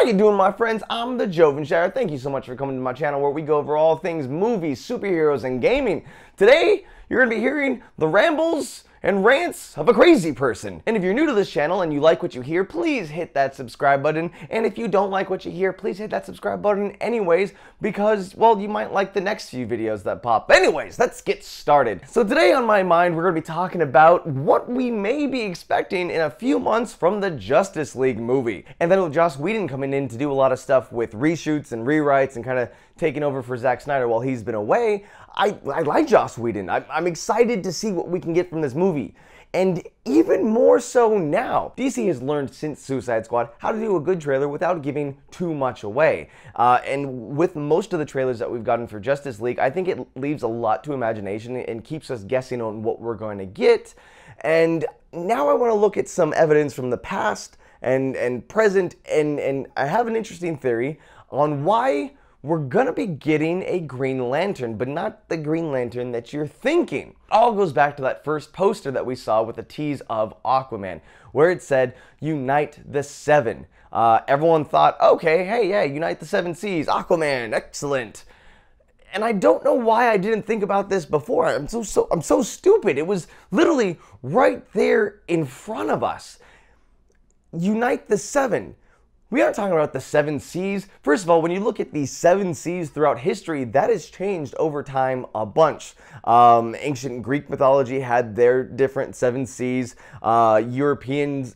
How you doing, my friends? I'm the Jovenshire. Thank you so much for coming to my channel where we go over all things movies, superheroes, and gaming. Today, you're going to be hearing the rambles and rants of a crazy person. And if you're new to this channel and you like what you hear, please hit that subscribe button. And if you don't like what you hear, please hit that subscribe button anyways, because, well, you might like the next few videos that pop. Anyways, let's get started. So today on my mind, we're going to be talking about what we may be expecting in a few months from the Justice League movie. And then with Joss Whedon coming in to do a lot of stuff with reshoots and rewrites and kind of taking over for Zack Snyder while he's been away, I like Joss Whedon. I'm excited to see what we can get from this movie. And even more so now. DC has learned since Suicide Squad how to do a good trailer without giving too much away. And with most of the trailers that we've gotten for Justice League, I think it leaves a lot to imagination and keeps us guessing on what we're going to get. And now I want to look at some evidence from the past and present, and I have an interesting theory on why we're gonna be getting a Green Lantern, but not the Green Lantern that you're thinking. All goes back to that first poster that we saw with a tease of Aquaman, where it said, "Unite the Seven." Everyone thought, okay, hey, yeah, unite the seven seas, Aquaman, excellent. And I don't know why I didn't think about this before. I'm so stupid. It was literally right there in front of us. Unite the Seven. We aren't talking about the seven seas. First of all, when you look at the seven seas throughout history, that has changed over time a bunch. Ancient Greek mythology had their different seven seas. Europeans,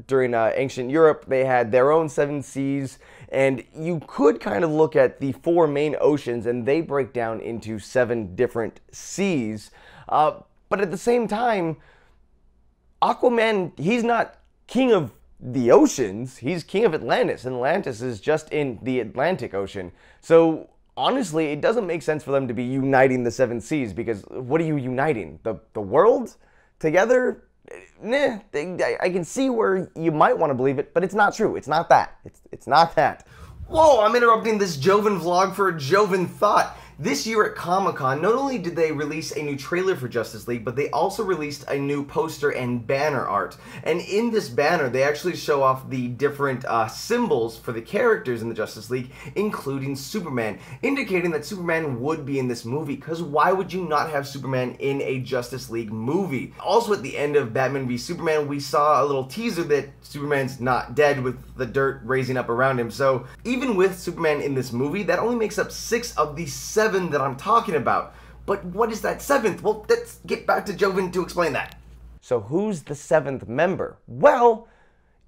during ancient Europe, they had their own seven seas. And you could kind of look at the four main oceans, and they break down into seven different seas. But at the same time, Aquaman, he's not king of the oceans, he's king of Atlantis, and Atlantis is just in the Atlantic Ocean. So honestly, it doesn't make sense for them to be uniting the seven seas, because what are you uniting? The world together? Nah, I can see where you might want to believe it, but it's not true. It's not that. It's not that. Whoa, I'm interrupting this Joven vlog for a Joven thought. This year at Comic-Con, not only did they release a new trailer for Justice League, but they also released a new poster and banner art. And in this banner, they actually show off the different symbols for the characters in the Justice League, including Superman, indicating that Superman would be in this movie, because why would you not have Superman in a Justice League movie? Also, at the end of Batman v Superman, we saw a little teaser that Superman's not dead, with the dirt raising up around him. So even with Superman in this movie, that only makes up 6 of the 7 that I'm talking about. But what is that 7th? Well, let's get back to Joven to explain that. So who's the 7th member? Well,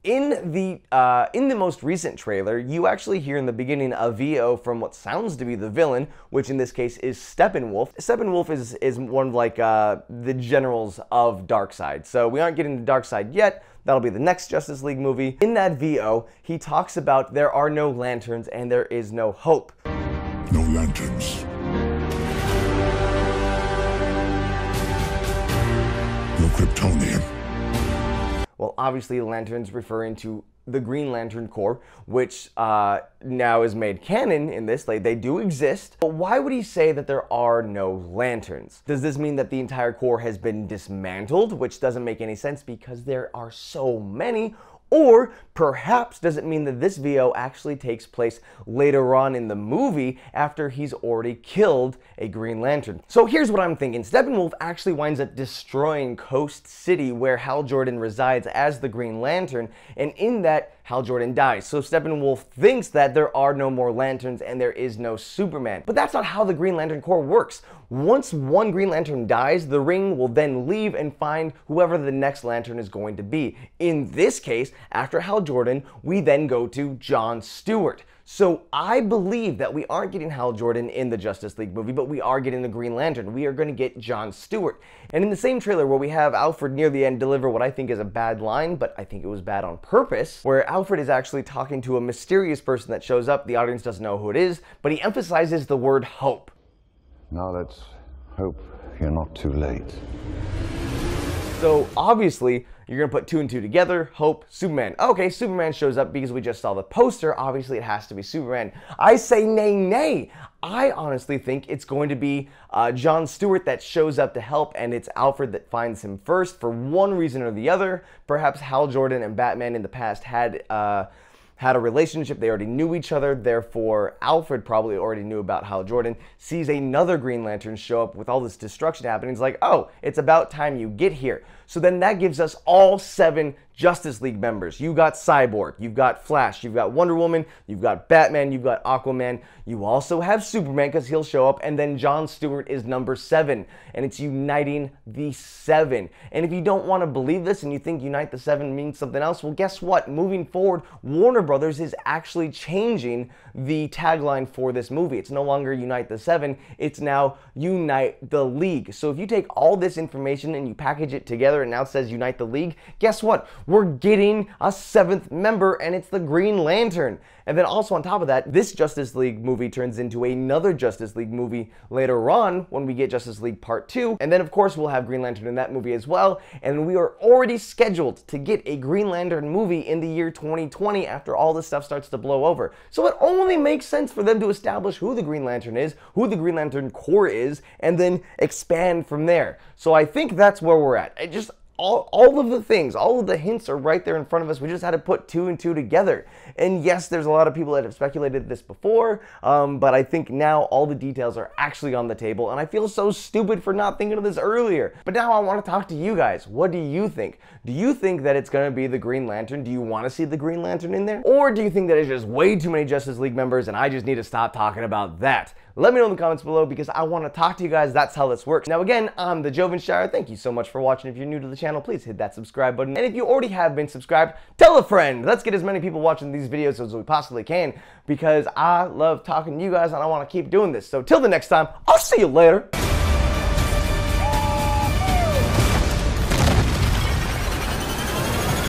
in the most recent trailer, you actually hear in the beginning a VO from what sounds to be the villain, which in this case is Steppenwolf. Steppenwolf is one of like the generals of Darkseid. So we aren't getting to Darkseid yet. That'll be the next Justice League movie. In that VO, he talks about there are no lanterns and there is no hope. No lanterns. No Kryptonian. Well, obviously, lanterns referring to the Green Lantern Corps, which now is made canon in this. They do exist. But why would he say that there are no lanterns? Does this mean that the entire Corps has been dismantled, which doesn't make any sense because there are so many? Or perhaps does it mean that this VO actually takes place later on in the movie after he's already killed a Green Lantern? So here's what I'm thinking. Steppenwolf actually winds up destroying Coast City, where Hal Jordan resides as the Green Lantern, and in that, Hal Jordan dies. So Steppenwolf thinks that there are no more lanterns and there is no Superman. But that's not how the Green Lantern Corps works. Once one Green Lantern dies, the ring will then leave and find whoever the next lantern is going to be. In this case, after Hal Jordan, we then go to John Stewart. So I believe that we aren't getting Hal Jordan in the Justice League movie, but we are getting the Green Lantern. We are going to get John Stewart. And in the same trailer where we have Alfred near the end deliver what I think is a bad line, but I think it was bad on purpose, where Alfred is actually talking to a mysterious person that shows up. The audience doesn't know who it is, but he emphasizes the word hope. Now let's hope you're not too late. So obviously, you're going to put 2 and 2 together, hope, Superman. Okay, Superman shows up because we just saw the poster. Obviously, it has to be Superman. I say nay, nay. I honestly think it's going to be John Stewart that shows up to help, and it's Alfred that finds him first for one reason or the other. Perhaps Hal Jordan and Batman in the past had had a relationship. They already knew each other. Therefore, Alfred probably already knew about Hal Jordan, sees another Green Lantern show up with all this destruction happening. He's like, oh, it's about time you get here. So then that gives us all 7 Justice League members. You got Cyborg, you've got Flash, you've got Wonder Woman, you've got Batman, you've got Aquaman. You also have Superman because he'll show up, and then John Stewart is number 7, and it's uniting the 7. And if you don't want to believe this and you think unite the 7 means something else, well, guess what? Moving forward, Warner Brothers is actually changing the tagline for this movie. It's no longer unite the 7, it's now unite the League. So if you take all this information and you package it together and now it says unite the League, guess what? We're getting a 7th member, and it's the Green Lantern. And then also on top of that, this Justice League movie turns into another Justice League movie later on when we get Justice League Part 2. And then of course we'll have Green Lantern in that movie as well. And we are already scheduled to get a Green Lantern movie in the year 2020 after all this stuff starts to blow over. So it only makes sense for them to establish who the Green Lantern is, who the Green Lantern Corps is, and then expand from there. So I think that's where we're at. All of the things, all of the hints are right there in front of us. We just had to put 2 and 2 together. And yes, there's a lot of people that have speculated this before, but I think now all the details are actually on the table, and I feel so stupid for not thinking of this earlier. But now I want to talk to you guys. What do you think? Do you think that it's going to be the Green Lantern? Do you want to see the Green Lantern in there? Or do you think that it's just way too many Justice League members and I just need to stop talking about that? Let me know in the comments below because I want to talk to you guys. That's how this works. Now again, I'm the Jovenshire. Thank you so much for watching. If you're new to the channel, please hit that subscribe button. And if you already have been subscribed, tell a friend. Let's get as many people watching these videos as we possibly can because I love talking to you guys and I want to keep doing this. So till the next time, I'll see you later.